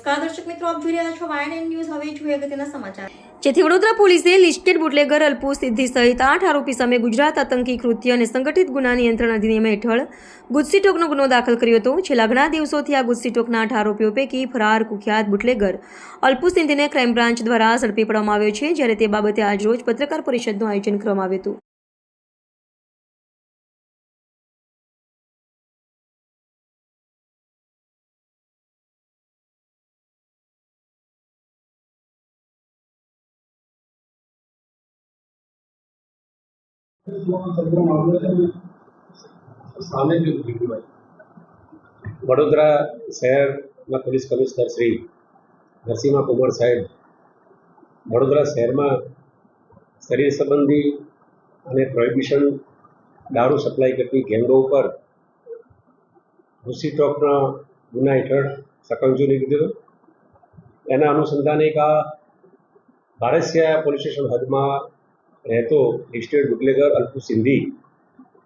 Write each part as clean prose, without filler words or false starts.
નમસ્કાર દર્શક મિત્રો, આપ જોઈ રહ્યા છો YNN ન્યૂઝ. હવે જોઈએ અગત્યના સમાચાર. જેથી વડોદરા પોલીસે લિસ્ટેડ બુટલેગર અલ્પુ સિદ્ધિ સહિત 8 આરોપી સામે ગુજરાત આતંકી કૃત્ય અને સંગઠિત ગુના નિયંત્રણ અધિનિયમ હેઠળ ગુજસીટોકનો ગુનો દાખલ કર્યો હતો. છેલ્લા ઘણા દિવસોથી આ ગુજસીટોકના 8 આરોપીઓ પૈકી ફરાર કુખ્યાત બુટલેગર અલ્પુ સિદ્ધિને ક્રાઇમ બ્રાન્ચ દ્વારા ઝડપી પાડવામાં આવ્યો છે, જ્યારે તે બાબતે આજરોજ પત્રકાર પરિષદનું આયોજન કરવામાં આવ્યું હતું. વડોદરા શહેરના પોલીસ કમિશનર શ્રી નરસિંહ કુમાર સાહેબ વડોદરા શહેરમાં શરીર સંબંધી અને પ્રોહિબિશન દારૂ સપ્લાય કરતી ગેંગો ઉપર ગુજસીટોકના ગુના હેઠળ સકંજો લીધો. એના અનુસંધાને એક આ ભારસિયા પોલીસ સ્ટેશન હદમાં રહેતો લિસ્ટેડ બુટલેગર અલ્પુ સિદ્ધિ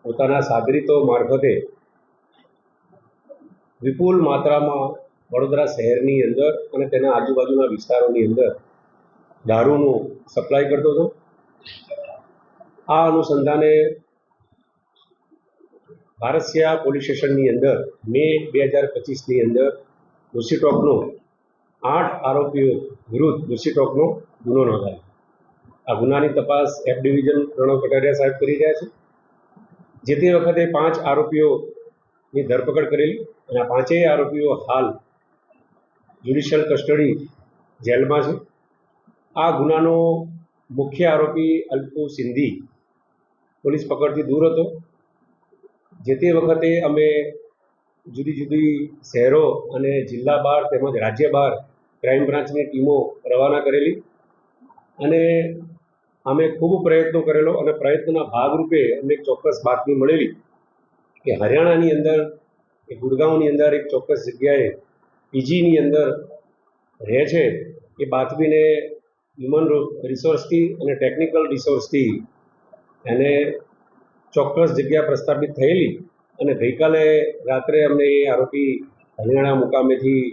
પોતાના સાગરીતો મારફતે વિપુલ માત્રામાં વડોદરા શહેરની અંદર અને તેના આજુબાજુના વિસ્તારોની અંદર દારૂનું સપ્લાય કરતો હતો. આ અનુસંધાને ભારસિયા પોલીસ સ્ટેશનની અંદર મે 2025ની અંદર ગુજસીટોકનો 8 આરોપીઓ વિરુદ્ધ ગુજસીટોકનો ગુનો નોંધાયો. આ ગુનાની તપાસ એફ ડિવિઝન પ્રણવ કટારિયા સાહેબ કરી રહ્યા છે. જે તે વખતે 5 આરોપીઓની ધરપકડ કરેલી અને આ 5 આરોપીઓ હાલ જ્યુડિશિયલ કસ્ટડી જેલમાં છે. આ ગુનાનો મુખ્ય આરોપી અલ્પુ સિદ્ધિ પોલીસ પકડથી દૂર હતો. જે તે વખતે અમે જુદી જુદી શહેરો અને જિલ્લા બહાર તેમજ રાજ્ય બહાર ક્રાઇમ બ્રાન્ચની ટીમો રવાના કરેલી અને અમે ખૂબ પ્રયત્નો કરેલો અને પ્રયત્નના ભાગરૂપે અમને એક ચોક્કસ બાતમી મળેલી કે હરિયાણાની અંદર એ ગુડગાંવની અંદર એક ચોક્કસ જગ્યાએ પીજીની અંદર રહે છે. એ બાતમીને હ્યુમન રિસોર્સથી અને ટેકનિકલ રિસોર્સથી એને ચોક્કસ જગ્યા પ્રસ્થાપિત થયેલી અને ગઈકાલે રાત્રે અમને એ આરોપી હરિયાણા મુકામેથી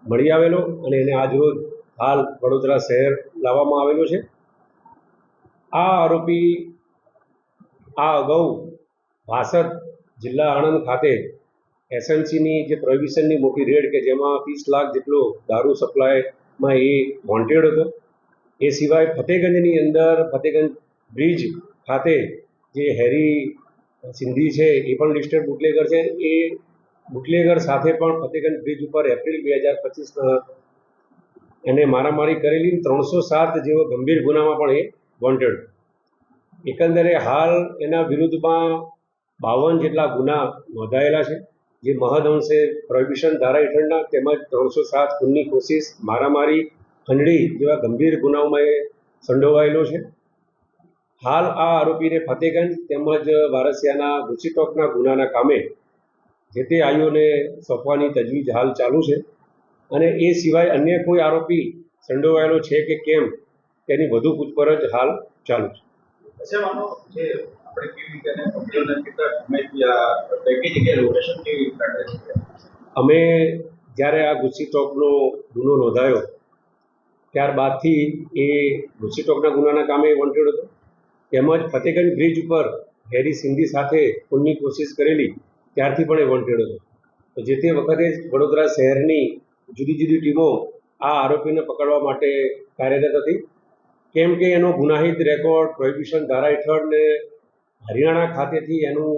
મળી આવેલો અને એને આજરોજ હાલ વડોદરા શહેર લાવવામાં આવેલો છે. આ આરોપી આ અગાઉ વાસદ જિલ્લા આણંદ ખાતે એસએમસીની જે પ્રોહિબિશનની મોટી રેડ કે જેમાં 30 લાખ જેટલો દારૂ સપ્લાયમાં એ વોન્ટેડ હતો. એ સિવાય ફતેગંજની અંદર ફતેગંજ બ્રિજ ખાતે જે હેરી સિંધી છે એ પણ લિસ્ટેડ બુટલેગર છે. એ બુટલેગર સાથે પણ ફતેગંજ બ્રિજ ઉપર એપ્રિલ 2025ના એને મારામારી કરેલી 307 જેવો ગંભીર ગુનામાં પણ એ વોન્ટેડ. એકંદરે હાલ એના વિરુદ્ધમાં 52 જેટલા ગુના નોંધાયેલા છે, જે મહદઅંશે પ્રોહિબિશન ધારા હેઠળના તેમજ 307 ખૂનની કોશિશ, મારામારી, ખંડણી જેવા ગંભીર ગુનાઓમાં એ સંડોવાયેલો છે. હાલ આ આરોપીને ફતેગંજ તેમજ વારસિયાના ગુજસીટોકના ગુનાના કામે જે તે આઈઓને સોંપવાની તજવીજ હાલ ચાલુ છે અને એ સિવાય અન્ય કોઈ આરોપી સંડોવાયેલો છે કે કેમ તેની વધુ પૂછપરછ હાલ ચાલુ છે. અમે જ્યારે આ ગુજસીટોકનો ગુનો નોંધાયો ત્યારબાદથી એ ગુજસીટોકના ગુનાના કામે વોન્ટેડ હતો તેમજ ફતેગંજ બ્રિજ ઉપર હેરી સિંધી સાથે ખૂનની કોશિશ કરેલી ત્યારથી પણ એ વોન્ટેડ હતો. તો જે તે વખતે જ વડોદરા શહેરની જુદી જુદી ટીમો આ આરોપીને પકડવા માટે કાર્યરત હતી. કેમ કે એનો ગુનાહિત રેકોર્ડ પ્રોહિબિશન ધારા હેઠળ ને હરિયાણા ખાતેથી એનું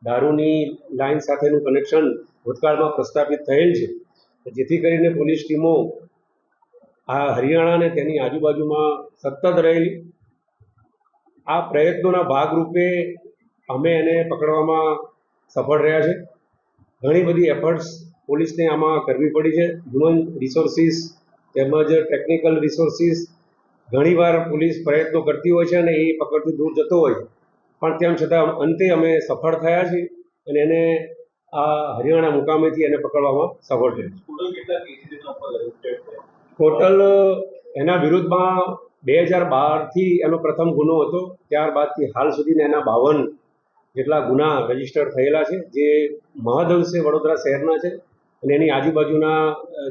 દારૂની લાઇન સાથેનું કનેક્શન ભૂતકાળમાં પ્રસ્થાપિત થયેલ છે. જેથી કરીને પોલીસ ટીમો આ હરિયાણા અને તેની આજુબાજુમાં સતત રહેલી. આ પ્રયત્નોના ભાગરૂપે અમે એને પકડવામાં સફળ રહ્યા છે. ઘણી બધી એફર્ટ્સ પોલીસને આમાં કરવી પડી છે. હ્યુમન રિસોર્સિસ તેમજ ટેકનિકલ રિસોર્સિસ ઘણીવાર પોલીસ પ્રયત્નો કરતી હોય છે અને એ પકડથી દૂર જતો હોય છે, પણ તેમ છતાં અંતે અમે સફળ થયા છીએ અને એને આ હરિયાણા મુકામેથી એને પકડવામાં સફળ થયા છે. ટોટલ એના વિરુદ્ધમાં 2012થી એનો પ્રથમ ગુનો હતો. ત્યારબાદથી હાલ સુધીના એના 52 જેટલા ગુના રજીસ્ટર થયેલા છે, જે મહદઅંશે વડોદરા શહેરના છે અને એની આજુબાજુના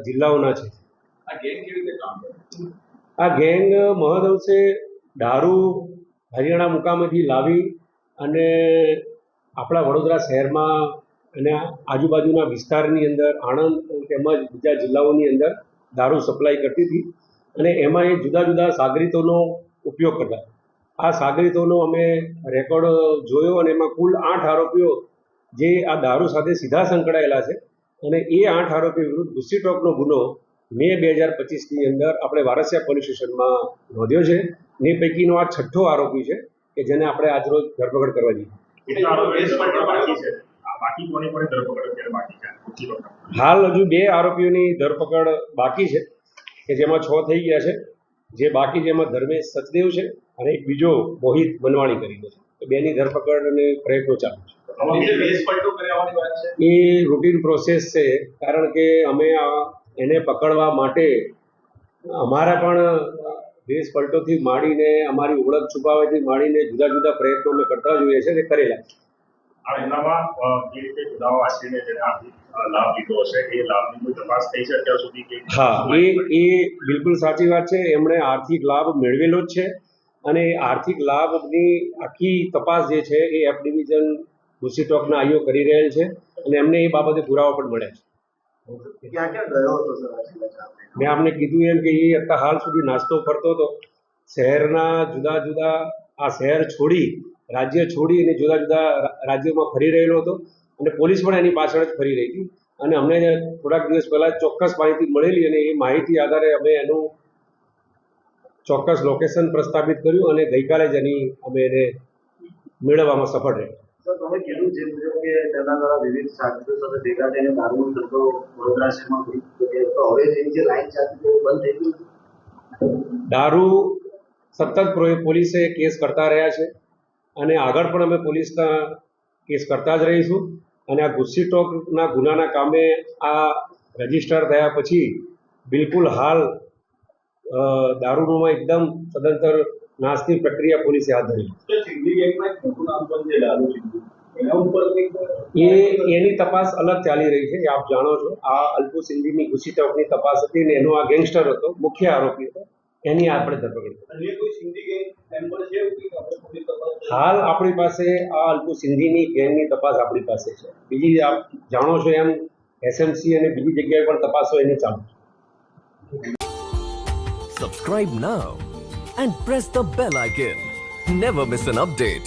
જિલ્લાઓના છે. આ ગેંગ કેવી રીતે કામ કરે? આ ગેંગ મહદઅંશે દારૂ હરિયાણા મુકામેથી લાવી અને આપણા વડોદરા શહેરમાં અને આજુબાજુના વિસ્તારની અંદર આણંદ તેમજ બીજા જિલ્લાઓની અંદર દારૂ સપ્લાય કરતી હતી અને એમાં એ જુદા જુદા સાગરીતોનો ઉપયોગ કરતા. આ સાગરીતોનો અમે રેકોર્ડ જોયો અને એમાં કુલ 8 આરોપીઓ જે આ દારૂ સાથે સીધા સંકળાયેલા છે અને એ 8 આરોપી વિરુદ્ધ ગુસ્સી ટોકનો ગુનો મે 2025ની અંદર આપણે વારસિયા પોલીસ સ્ટેશનમાં નોંધ્યો છે. એ પૈકીનો આ 6થો આરોપી છે કે જેને આપણે આજરોજ ધરપકડ કરવા જઈએ. કેટલા આરોપી બાકી છે? આ બાકી કોને ધરપકડ અત્યારે બાકી છે ગુસ્સી ટોકના? હાલ હજુ 2 આરોપીઓની ધરપકડ બાકી છે કે જેમાં 6 થઈ ગયા છે. જે બાકી જેમાં ધર્મેશ સચદેવ છે અને એક બીજો મોહિત મનવાણી કરીને છે. તો બેની ધરપકડ અને પ્રયત્નો ચાલુ છે. એ રૂટીન પ્રોસેસ છે, કારણ કે અમે એને પકડવા માટે અમારા પણ દેશ પલટોથી માંડીને અમારી ઓળખ છુપાવવાથી માંડીને જુદા જુદા પ્રયત્નો અમે કરતા જોઈએ છે અને કરેલા છે. આ એનામાં જે રીતે જુદાઓ આશીને જેને આર્થિક લાભ લીધો હશે એ લાભની કોઈ તપાસ થઈ છે અત્યાર સુધી કે? હા, એ બિલકુલ સાચી વાત છે. એમણે આર્થિક લાભ મેળવેલો જ છે અને એ આર્થિક લાભની આખી તપાસ જે છે એ એફ ડિવિઝન ગુસ્સી ટોકના આઈઓ કરી રહેલ છે અને એમને એ બાબતે પુરાવા પણ મળ્યા છે. ક્યાં ક્યાં ગયો હતો સર? મેં આપને કીધું એમ કે એ અત્યાર હાલ સુધી નાસ્તો કરતો હતો. શહેરના જુદા જુદા આ શહેર છોડી રાજ્ય છોડી અને જુદા જુદા રાજ્યોમાં ફરી રહેલો હતો અને પોલીસ પણ એની પાછળ જ ફરી રહી હતી અને અમને થોડાક દિવસ પહેલાં ચોક્કસ માહિતી મળેલી અને એ માહિતી આધારે અમે એનું ચોક્કસ લોકેશન પ્રસ્થાપિત કર્યું અને ગઈકાલે જ અમે એને મેળવવામાં સફળ રહ્યા. સર, તમે કીધું છે કે તેના દ્વારા વિવિધ સાગરીતો સાથે ભેગા થઈને દારૂનો ધંધો વડોદરા શહેરમાં તો હવે એની જે લાઈન ચાલતી હતી બંધ થઈ ગયું? દારૂ સતત પોલીસે કેસ કરતા રહ્યા છે અને આગળ પણ અમે પોલીસના કેસ કરતા જ રહીશું અને આ ગુસ્સી ટોકના ગુનાના કામે આ રજીસ્ટર થયા પછી બિલકુલ હાલ દારૂમાં એકદમ સદંતર નાશની પ્રક્રિયા પોલીસે હાથ ધરી. એની તપાસ અલગ ચાલી રહી છે. આપ જાણો છો આ અલ્પુ સિંધીની ગુસ્સી ટોકની તપાસ હતી ને એનો આ ગેંગસ્ટર હતો, મુખ્ય આરોપી હતો, એની આપણે ધરપકડ કરી. હાલ આપણી પાસે આ અલ્પુ સિંધીની ગેંગની તપાસ આપણી પાસે છે. બીજી આપ જાણો છો એમ એસએમસી અને બીજી જગ્યાએ પણ તપાસો એની ચાલુ છે. Subscribe now and press the bell icon. Never miss an update.